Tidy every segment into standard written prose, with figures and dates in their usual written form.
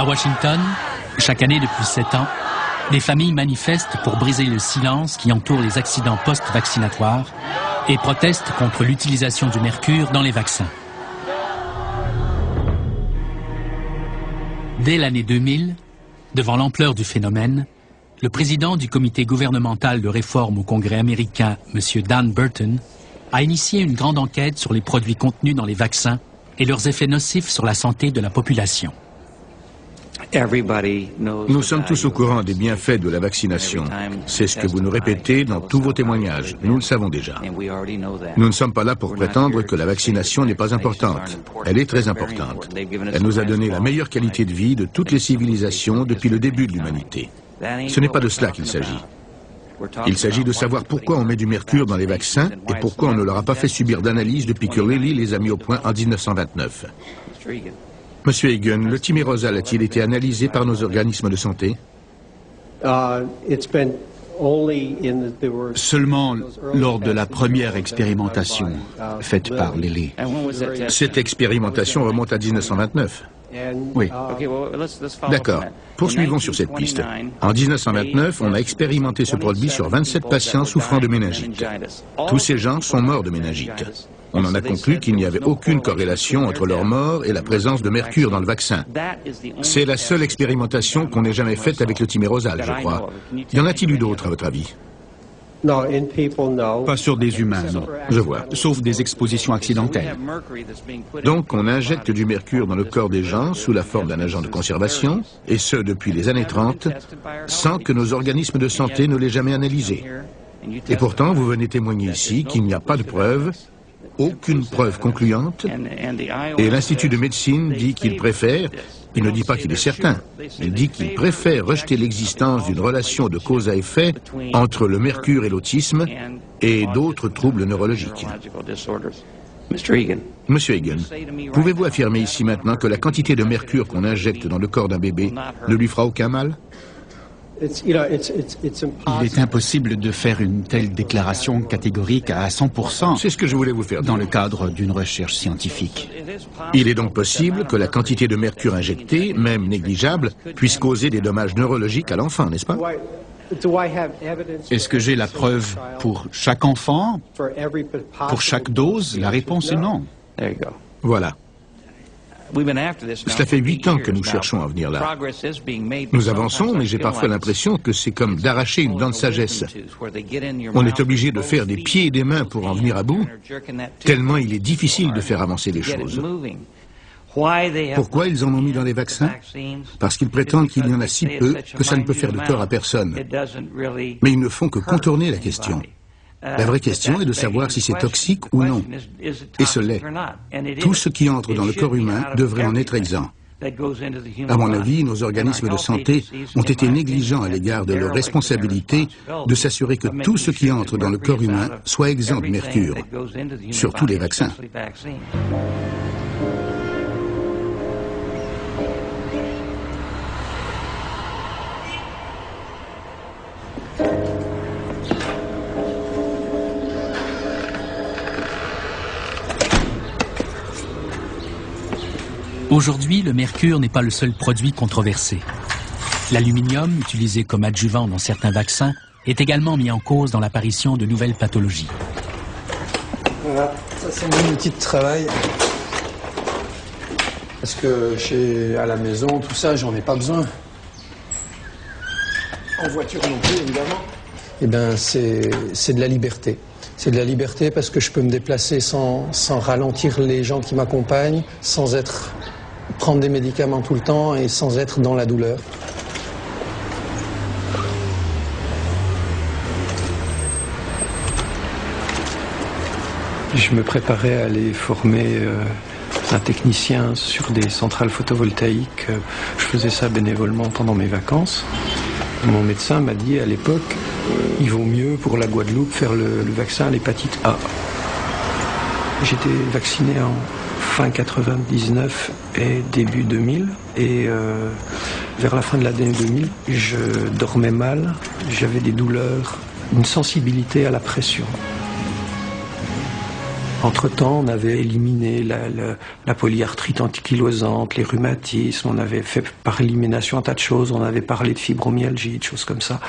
À Washington, chaque année depuis 7 ans, des familles manifestent pour briser le silence qui entoure les accidents post-vaccinatoires et protestent contre l'utilisation du mercure dans les vaccins. Dès l'année 2000, devant l'ampleur du phénomène, le président du comité gouvernemental de réforme au Congrès américain, M. Dan Burton, a initié une grande enquête sur les produits contenus dans les vaccins et leurs effets nocifs sur la santé de la population. Nous sommes tous au courant des bienfaits de la vaccination. C'est ce que vous nous répétez dans tous vos témoignages. Nous le savons déjà. Nous ne sommes pas là pour prétendre que la vaccination n'est pas importante. Elle est très importante. Elle nous a donné la meilleure qualité de vie de toutes les civilisations depuis le début de l'humanité. Ce n'est pas de cela qu'il s'agit. Il s'agit de savoir pourquoi on met du mercure dans les vaccins et pourquoi on ne leur a pas fait subir d'analyse depuis que Lilly les a mis au point en 1929. Monsieur Hagen, le thymérosal a-t-il été analysé par nos organismes de santé? Seulement lors de la première expérimentation faite par Lilly. Cette expérimentation remonte à 1929. Oui. D'accord. Poursuivons sur cette piste. En 1929, on a expérimenté ce produit sur 27 patients souffrant de méningite. Tous ces gens sont morts de méningite. On en a conclu qu'il n'y avait aucune corrélation entre leur mort et la présence de mercure dans le vaccin. C'est la seule expérimentation qu'on ait jamais faite avec le thymérosal, je crois. Y en a-t-il eu d'autres, à votre avis? Pas sur des humains, non. Je vois. Sauf des expositions accidentelles. Donc, on injecte du mercure dans le corps des gens sous la forme d'un agent de conservation, et ce depuis les années 30, sans que nos organismes de santé ne l'aient jamais analysé. Et pourtant, vous venez témoigner ici qu'il n'y a pas de preuves, aucune preuve concluante, et l'Institut de médecine dit qu'il préfère, il ne dit pas qu'il est certain, il dit qu'il préfère rejeter l'existence d'une relation de cause à effet entre le mercure et l'autisme et d'autres troubles neurologiques. Monsieur Hagen, pouvez-vous affirmer ici maintenant que la quantité de mercure qu'on injecte dans le corps d'un bébé ne lui fera aucun mal? Il est impossible de faire une telle déclaration catégorique à 100%. C'est ce que je voulais vous faire dire. Dans le cadre d'une recherche scientifique. Il est donc possible que la quantité de mercure injectée, même négligeable, puisse causer des dommages neurologiques à l'enfant, n'est-ce pas? Est-ce que j'ai la preuve pour chaque enfant? Pour chaque dose? La réponse est non. Voilà. Cela fait 8 ans que nous cherchons à venir là. Nous avançons, mais j'ai parfois l'impression que c'est comme d'arracher une dent de sagesse. On est obligé de faire des pieds et des mains pour en venir à bout, tellement il est difficile de faire avancer les choses. Pourquoi ils en ont mis dans les vaccins? Parce qu'ils prétendent qu'il y en a si peu que ça ne peut faire de tort à personne. Mais ils ne font que contourner la question. La vraie question est de savoir si c'est toxique ou non. Et ce l'est. Tout ce qui entre dans le corps humain devrait en être exempt. À mon avis, nos organismes de santé ont été négligents à l'égard de leur responsabilité de s'assurer que tout ce qui entre dans le corps humain soit exempt de mercure, surtout les vaccins. Aujourd'hui, le mercure n'est pas le seul produit controversé. L'aluminium, utilisé comme adjuvant dans certains vaccins, est également mis en cause dans l'apparition de nouvelles pathologies. Voilà, ça c'est mon outil de travail. Parce que à la maison, tout ça, j'en ai pas besoin. En voiture non plus, évidemment. Eh bien, c'est de la liberté. C'est de la liberté parce que je peux me déplacer sans ralentir les gens qui m'accompagnent, sans prendre des médicaments tout le temps et sans être dans la douleur. Je me préparais à aller former un technicien sur des centrales photovoltaïques. Je faisais ça bénévolement pendant mes vacances. Mon médecin m'a dit à l'époque, il vaut mieux pour la Guadeloupe faire le vaccin à l'hépatite A. J'étais vacciné en fin 99 et début 2000 et vers la fin de l'année 2000, je dormais mal, j'avais des douleurs, une sensibilité à la pression. Entre-temps, on avait éliminé la polyarthrite ankylosante, les rhumatismes, on avait fait par élimination un tas de choses, on avait parlé de fibromyalgie, de choses comme ça.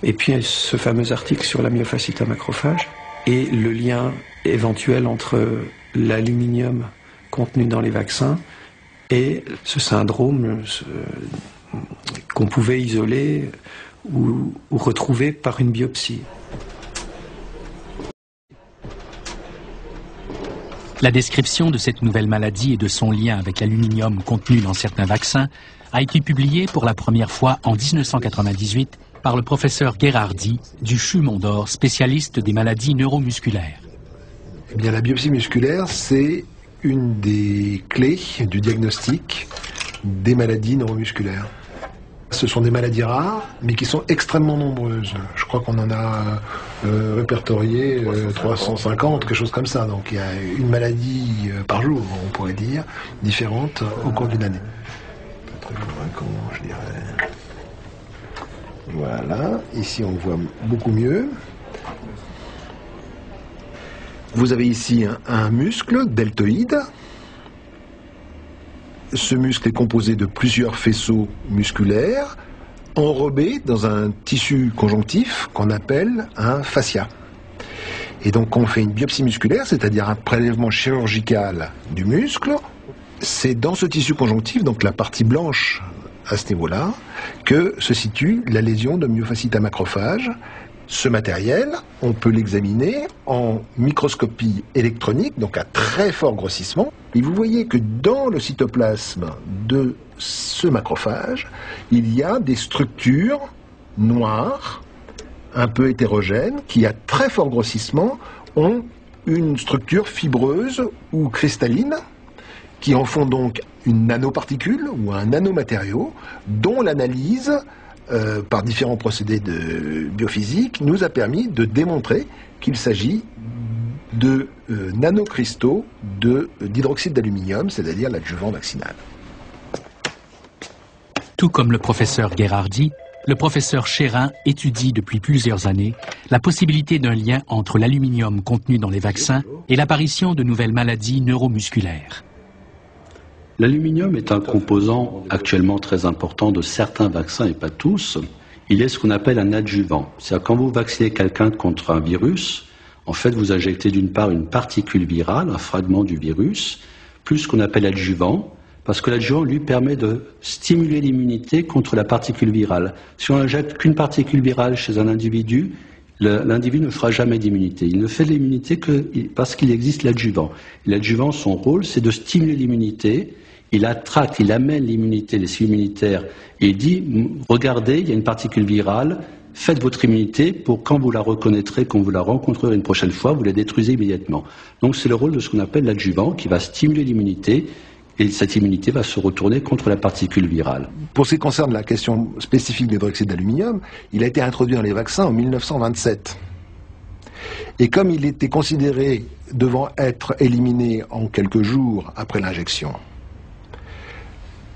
Et puis ce fameux article sur la myofasciite à macrophage et le lien éventuel entre l'aluminium contenu dans les vaccins et ce syndrome qu'on pouvait isoler ou retrouver par une biopsie. La description de cette nouvelle maladie et de son lien avec l'aluminium contenu dans certains vaccins a été publiée pour la première fois en 1998 par le professeur Gherardi du CHU Mont-d'Or, spécialiste des maladies neuromusculaires. Eh bien, la biopsie musculaire, c'est une des clés du diagnostic des maladies neuromusculaires. Ce sont des maladies rares, mais qui sont extrêmement nombreuses. Je crois qu'on en a répertorié 350, quelque chose comme ça. Donc il y a une maladie par jour, on pourrait dire, différente au cours d'une année. Pas très convaincant, je dirais. Voilà, ici on voit beaucoup mieux. Vous avez ici un muscle deltoïde. Ce muscle est composé de plusieurs faisceaux musculaires enrobés dans un tissu conjonctif qu'on appelle un fascia. Et donc quand on fait une biopsie musculaire, c'est-à-dire un prélèvement chirurgical du muscle, c'est dans ce tissu conjonctif, donc la partie blanche à ce niveau-là, que se situe la lésion de myofasciite à macrophage. Ce matériel, on peut l'examiner en microscopie électronique, donc à très fort grossissement. Et vous voyez que dans le cytoplasme de ce macrophage, il y a des structures noires, un peu hétérogènes, qui à très fort grossissement ont une structure fibreuse ou cristalline, qui en font donc une nanoparticule ou un nanomatériau, dont l'analyse par différents procédés de biophysique, nous a permis de démontrer qu'il s'agit de nanocristaux d'hydroxyde d'aluminium, c'est-à-dire l'adjuvant vaccinal. Tout comme le professeur Gherardi, le professeur Chérin étudie depuis plusieurs années la possibilité d'un lien entre l'aluminium contenu dans les vaccins et l'apparition de nouvelles maladies neuromusculaires. L'aluminium est un composant actuellement très important de certains vaccins et pas tous. Il est ce qu'on appelle un adjuvant. C'est-à-dire quand vous vaccinez quelqu'un contre un virus, en fait vous injectez d'une part une particule virale, un fragment du virus, plus ce qu'on appelle adjuvant, parce que l'adjuvant lui permet de stimuler l'immunité contre la particule virale. Si on injecte qu'une particule virale chez un individu, l'individu ne fera jamais d'immunité. Il ne fait de l'immunité que parce qu'il existe l'adjuvant. L'adjuvant, son rôle, c'est de stimuler l'immunité. Il attraque, il amène l'immunité, les cellules immunitaires, et il dit, regardez, il y a une particule virale, faites votre immunité pour quand vous la reconnaîtrez, quand vous la rencontrerez une prochaine fois, vous la détruisez immédiatement. Donc c'est le rôle de ce qu'on appelle l'adjuvant qui va stimuler l'immunité, et cette immunité va se retourner contre la particule virale. Pour ce qui concerne la question spécifique de l'hydroxyde d'aluminium, il a été introduit dans les vaccins en 1927. Et comme il était considéré devant être éliminé en quelques jours après l'injection,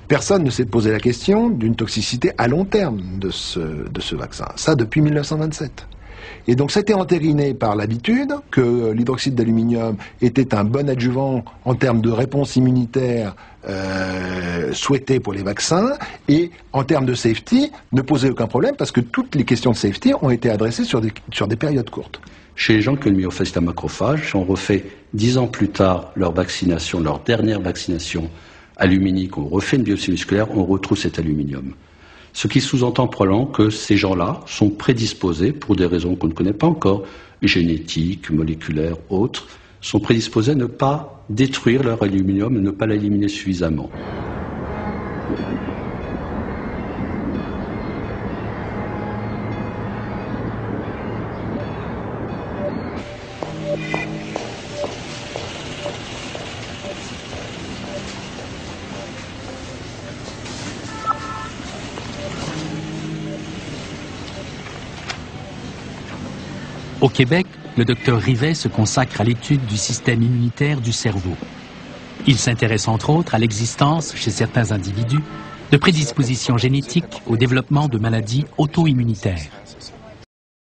personne ne s'est posé la question d'une toxicité à long terme de ce vaccin. Ça depuis 1927. Et donc c'était entériné par l'habitude que l'hydroxyde d'aluminium était un bon adjuvant en termes de réponse immunitaire souhaitée pour les vaccins, et en termes de safety ne posait aucun problème parce que toutes les questions de safety ont été adressées sur des périodes courtes. Chez les gens qui ont le myofasciite à macrophage, on refait 10 ans plus tard leur vaccination, leur dernière vaccination aluminique, on refait une biopsie musculaire, on retrouve cet aluminium. Ce qui sous-entend probablement que ces gens-là sont prédisposés, pour des raisons qu'on ne connaît pas encore, génétiques, moléculaires, autres, sont prédisposés à ne pas détruire leur aluminium et ne pas l'éliminer suffisamment. Au Québec, le docteur Rivet se consacre à l'étude du système immunitaire du cerveau. Il s'intéresse entre autres à l'existence, chez certains individus, de prédispositions génétiques au développement de maladies auto-immunitaires.